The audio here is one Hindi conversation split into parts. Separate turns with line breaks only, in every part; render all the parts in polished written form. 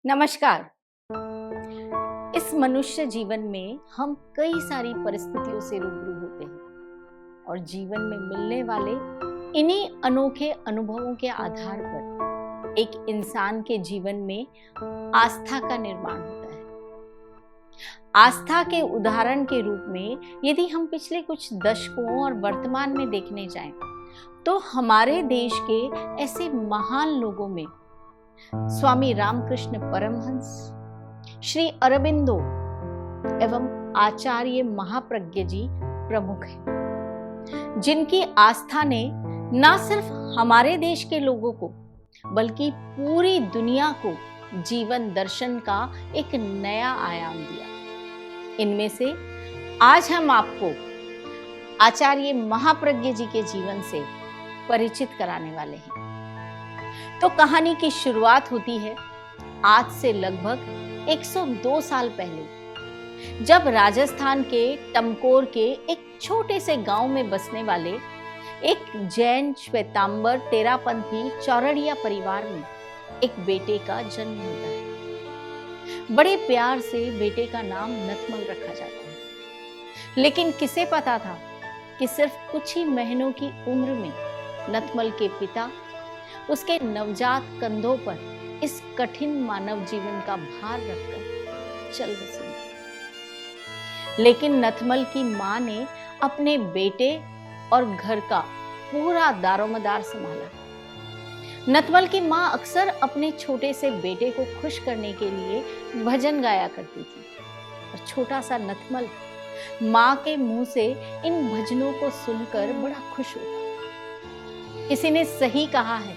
नमस्कार। इस मनुष्य जीवन में हम कई सारी परिस्थितियों से रूबरू होते हैं और जीवन में मिलने वाले इन्हीं अनोखे अनुभवों के आधार पर एक इंसान के जीवन में आस्था का निर्माण होता है। आस्था के उदाहरण के रूप में यदि हम पिछले कुछ दशकों और वर्तमान में देखने जाएं, तो हमारे देश के ऐसे महान लोगों में स्वामी रामकृष्ण परमहंस, श्री अरबिंदो एवं आचार्य महाप्रज्ञ जी प्रमुख हैं, जिनकी आस्था ने न सिर्फ हमारे देश के लोगों को बल्कि पूरी दुनिया को जीवन दर्शन का एक नया आयाम दिया। इनमें से आज हम आपको आचार्य महाप्रज्ञ जी के जीवन से परिचित कराने वाले हैं। तो कहानी की शुरुआत होती है आज से लगभग 102 साल पहले, जब राजस्थान के टमकोर के एक छोटे से गांव में बसने वाले एक जैन श्वेतांबर तेरापंथी चौरड़िया परिवार में एक बेटे का जन्म होता है। बड़े प्यार से बेटे का नाम नथमल रखा जाता है, लेकिन किसे पता था कि सिर्फ कुछ ही महीनों की उम्र में नथमल के पिता उसके नवजात कंधों पर इस कठिन मानव जीवन का भार रखकर चल बसेंगे। लेकिन नथमल की मां ने अपने बेटे और घर का पूरा दारोमदार संभाला। नथमल की मां अक्सर अपने छोटे से बेटे को खुश करने के लिए भजन गाया करती थी और छोटा सा नथमल मां के मुंह से इन भजनों को सुनकर बड़ा खुश होता। किसी ने सही कहा है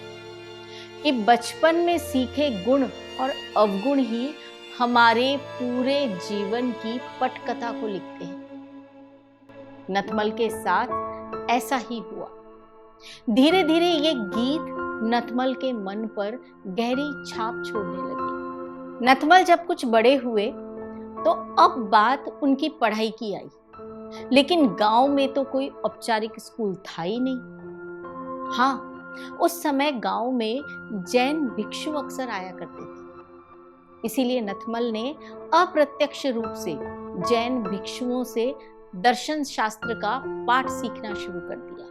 कि बचपन में सीखे गुण और अवगुण ही हमारे पूरे जीवन की पटकथा को लिखते हैं। नथमल के साथ ऐसा ही हुआ। धीरे धीरे ये गीत नथमल के मन पर गहरी छाप छोड़ने लगे। नथमल जब कुछ बड़े हुए तो अब बात उनकी पढ़ाई की आई, लेकिन गांव में तो कोई औपचारिक स्कूल था ही नहीं। हाँ, उस समय गांव में जैन भिक्षु अक्सर आया करते थे, इसीलिए नथमल ने अप्रत्यक्ष रूप से जैन भिक्षुओं से दर्शन शास्त्र का पाठ सीखना शुरू कर दिया।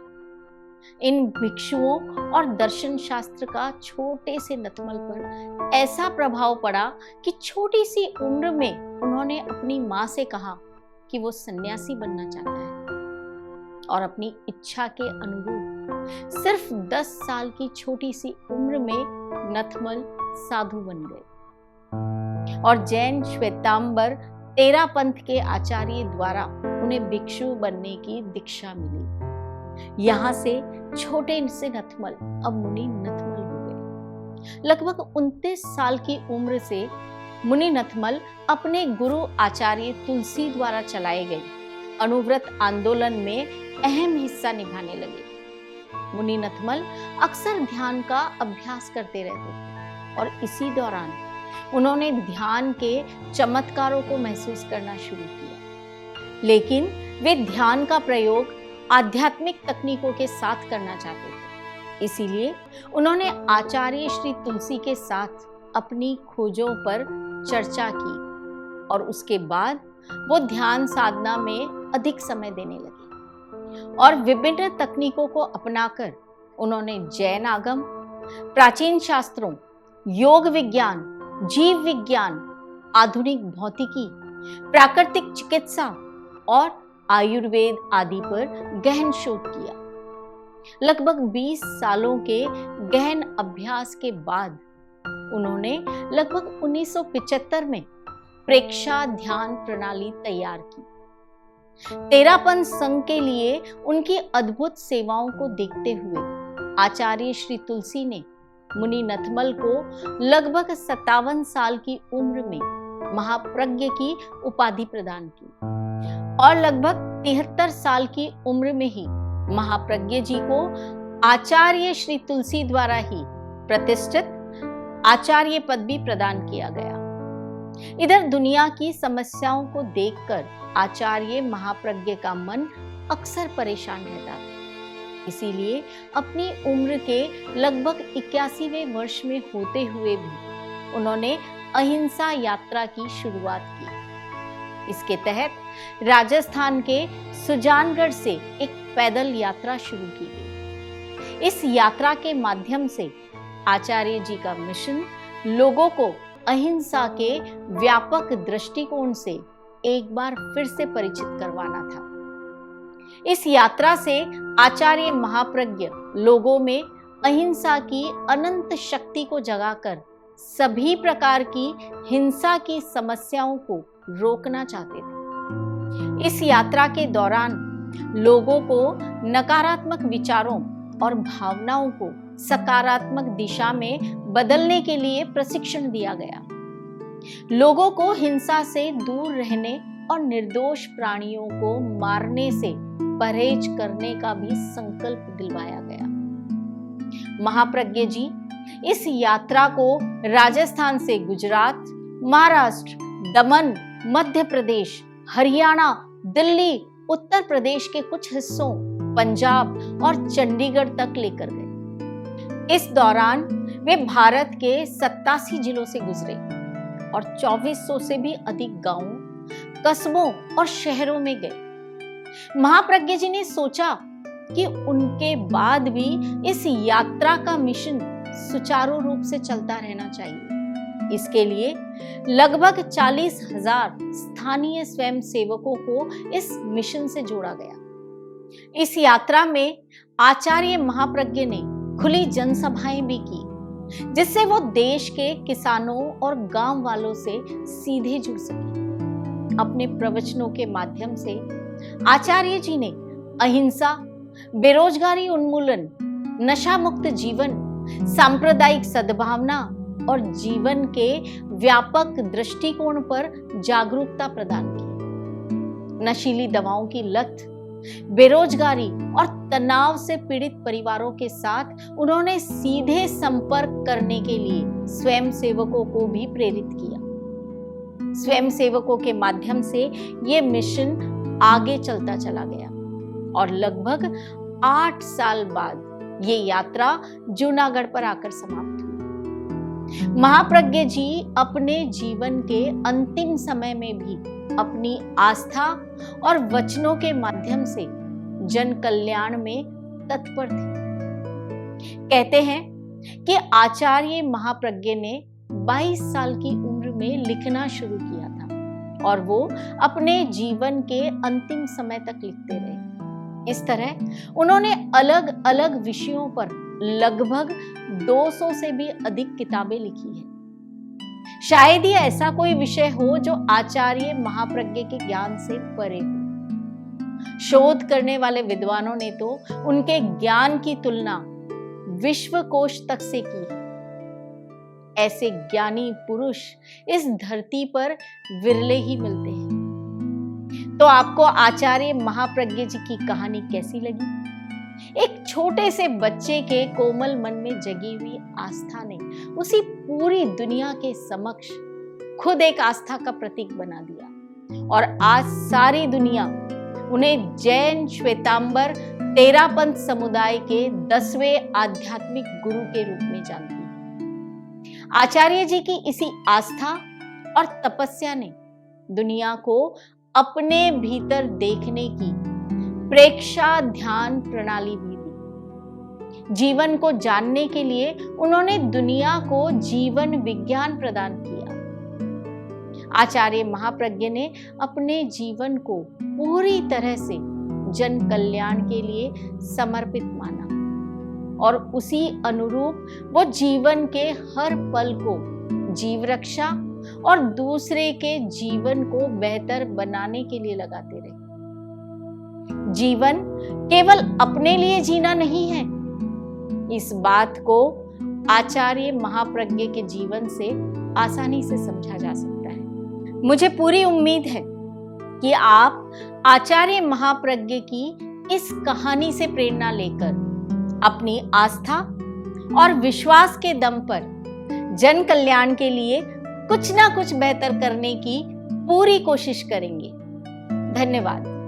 इन भिक्षुओं और दर्शन शास्त्र का छोटे से नथमल पर ऐसा प्रभाव पड़ा कि छोटी सी उम्र में उन्होंने अपनी मां से कहा कि वो सन्यासी बनना चाहता है और अपनी इच्छा के अनुरूप सिर्फ 10 साल की छोटी सी उम्र में नथमल साधु बन गए और जैन श्वेतांबर तेरापंथ के आचार्य द्वारा उन्हें भिक्षु बनने की दीक्षा मिली। यहां से छोटे से नथमल अब मुनि नथमल हो गए। लगभग 29 साल की उम्र से मुनि नथमल अपने गुरु आचार्य तुलसी द्वारा चलाए गए अनुव्रत आंदोलन में अहम हिस्सा निभाने लगे। मुनि नथमल अक्सर ध्यान का अभ्यास करते रहते थे और इसी दौरान उन्होंने ध्यान के चमत्कारों को महसूस करना शुरू किया, लेकिन वे ध्यान का प्रयोग आध्यात्मिक तकनीकों के साथ करना चाहते थे। इसीलिए उन्होंने आचार्य श्री तुलसी के साथ अपनी खोजों पर चर्चा की और उसके बाद वो ध्यान साधना में अधिक समय देने लगे और विभिन्न तकनीकों को अपनाकर उन्होंने जैन आगम, प्राचीन शास्त्रों, योग विज्ञान, जीव विज्ञान, आधुनिक भौतिकी, प्राकृतिक चिकित्सा और आयुर्वेद आदि पर गहन शोध किया। लगभग 20 सालों के गहन अभ्यास के बाद उन्होंने लगभग 1975 में प्रेक्षा ध्यान प्रणाली तैयार की। तेरापंथ संघ के लिए उनकी अद्भुत सेवाओं को देखते हुए आचार्य श्री तुलसी ने मुनि नथमल को लगभग 57 साल की उम्र में महाप्रज्ञ की उपाधि प्रदान की और लगभग 73 साल की उम्र में ही महाप्रज्ञ जी को आचार्य श्री तुलसी द्वारा ही प्रतिष्ठित आचार्य पद भी प्रदान किया गया। इधर दुनिया की समस्याओं को देखकर आचार्य महाप्रज्ञ का मन अक्सर परेशान रहता था। इसीलिए अपनी उम्र के लगभग 81वें वर्ष में होते हुए भी उन्होंने अहिंसा यात्रा की शुरुआत की। इसके तहत राजस्थान के सुजानगढ़ से एक पैदल यात्रा शुरू की गई। इस यात्रा के माध्यम से आचार्य जी का मिशन लोगों को अहिंसा के व्यापक दृष्टिकोण से एक बार फिर से परिचित करवाना था। इस यात्रा से आचार्य महाप्रज्ञ लोगों में अहिंसा की अनंत शक्ति को जगाकर सभी प्रकार की हिंसा की समस्याओं को रोकना चाहते थे। इस यात्रा के दौरान लोगों को नकारात्मक विचारों और भावनाओं को सकारात्मक दिशा में बदलने के लिए प्रशिक्षण दिया गया। लोगों को हिंसा से दूर रहने और निर्दोष प्राणियों को मारने से परहेज करने का भी संकल्प दिलवाया गया। महाप्रज्ञ जी इस यात्रा को राजस्थान से गुजरात, महाराष्ट्र, दमन, मध्य प्रदेश, हरियाणा, दिल्ली, उत्तर प्रदेश के कुछ हिस्सों, पंजाब और चंडीगढ़ तक लेकर गए। इस दौरान वे भारत के 87 जिलों से गुजरे और 2400 से भी अधिक गांवों, कस्बों और शहरों में गए। महाप्रज्ञ जी ने सोचा कि उनके बाद भी इस यात्रा का मिशन सुचारू रूप से चलता रहना चाहिए। इसके लिए लगभग 40,000 स्थानीय स्वयंसेवकों को इस मिशन से जोड़ा गया। इस यात्रा में आचार्य महाप्रज्ञ ने खुली जनसभाएं भी की, जिससे वो देश के किसानों और गांव वालों से सीधे जुड़ सके। अपने प्रवचनों के माध्यम से आचार्य जी ने अहिंसा, बेरोजगारी उन्मूलन, नशा मुक्त जीवन, सांप्रदायिक सद्भावना और जीवन के व्यापक दृष्टिकोण पर जागरूकता प्रदान की। नशीली दवाओं की लत, बेरोजगारी और तनाव से पीड़ित परिवारों के साथ उन्होंने सीधे संपर्क करने के लिए स्वयंसेवकों को भी प्रेरित किया। स्वयंसेवकों के माध्यम से ये मिशन आगे चलता चला गया और लगभग 8 साल बाद ये यात्रा जूनागढ़ पर आकर समाप्त हुई। महाप्रज्ञ जी अपने जीवन के अंतिम समय में भी अपनी आस्था और वचनों के माध्यम से जन कल्याण में तत्पर थे। कहते हैं कि आचार्य महाप्रज्ञ ने 22 साल की उम्र में लिखना शुरू किया था और वो अपने जीवन के अंतिम समय तक लिखते रहे। इस तरह उन्होंने अलग अलग विषयों पर लगभग 200 से भी अधिक किताबें लिखी हैं। शायद ही ऐसा कोई विषय हो जो आचार्य महाप्रज्ञ के ज्ञान से परे हो। शोध करने वाले विद्वानों ने तो उनके ज्ञान की तुलना विश्वकोश तक से की है। ऐसे ज्ञानी पुरुष इस धरती पर विरले ही मिलते हैं। तो आपको आचार्य महाप्रज्ञ जी की कहानी कैसी लगी? एक छोटे से बच्चे के कोमल मन में जगी हुई आस्था ने उसी पूरी दुनिया के समक्ष खुद एक आस्था का प्रतीक बना दिया और आज सारी दुनिया उन्हें जैन श्वेतांबर तेरापंथ समुदाय के 10वें आध्यात्मिक गुरु के रूप में जानती है। आचार्य जी की इसी आस्था और तपस्या ने दुनिया को अपने भीतर देखने की प्रेक्षा ध्यान प्रणाली भी दी। जीवन को जानने के लिए उन्होंने दुनिया को जीवन विज्ञान प्रदान किया। आचार्य महाप्रज्ञ ने अपने जीवन को पूरी तरह से जन कल्याण के लिए समर्पित माना और उसी अनुरूप वो जीवन के हर पल को जीव रक्षा और दूसरे के जीवन को बेहतर बनाने के लिए लगाते रहे। जीवन केवल अपने लिए जीना नहीं है, इस बात को आचार्य महाप्रज्ञ के जीवन से आसानी से समझा जा सकता है। मुझे पूरी उम्मीद है कि आप आचार्य महाप्रज्ञ की इस कहानी से प्रेरणा लेकर अपनी आस्था और विश्वास के दम पर जन कल्याण के लिए कुछ ना कुछ बेहतर करने की पूरी कोशिश करेंगे। धन्यवाद।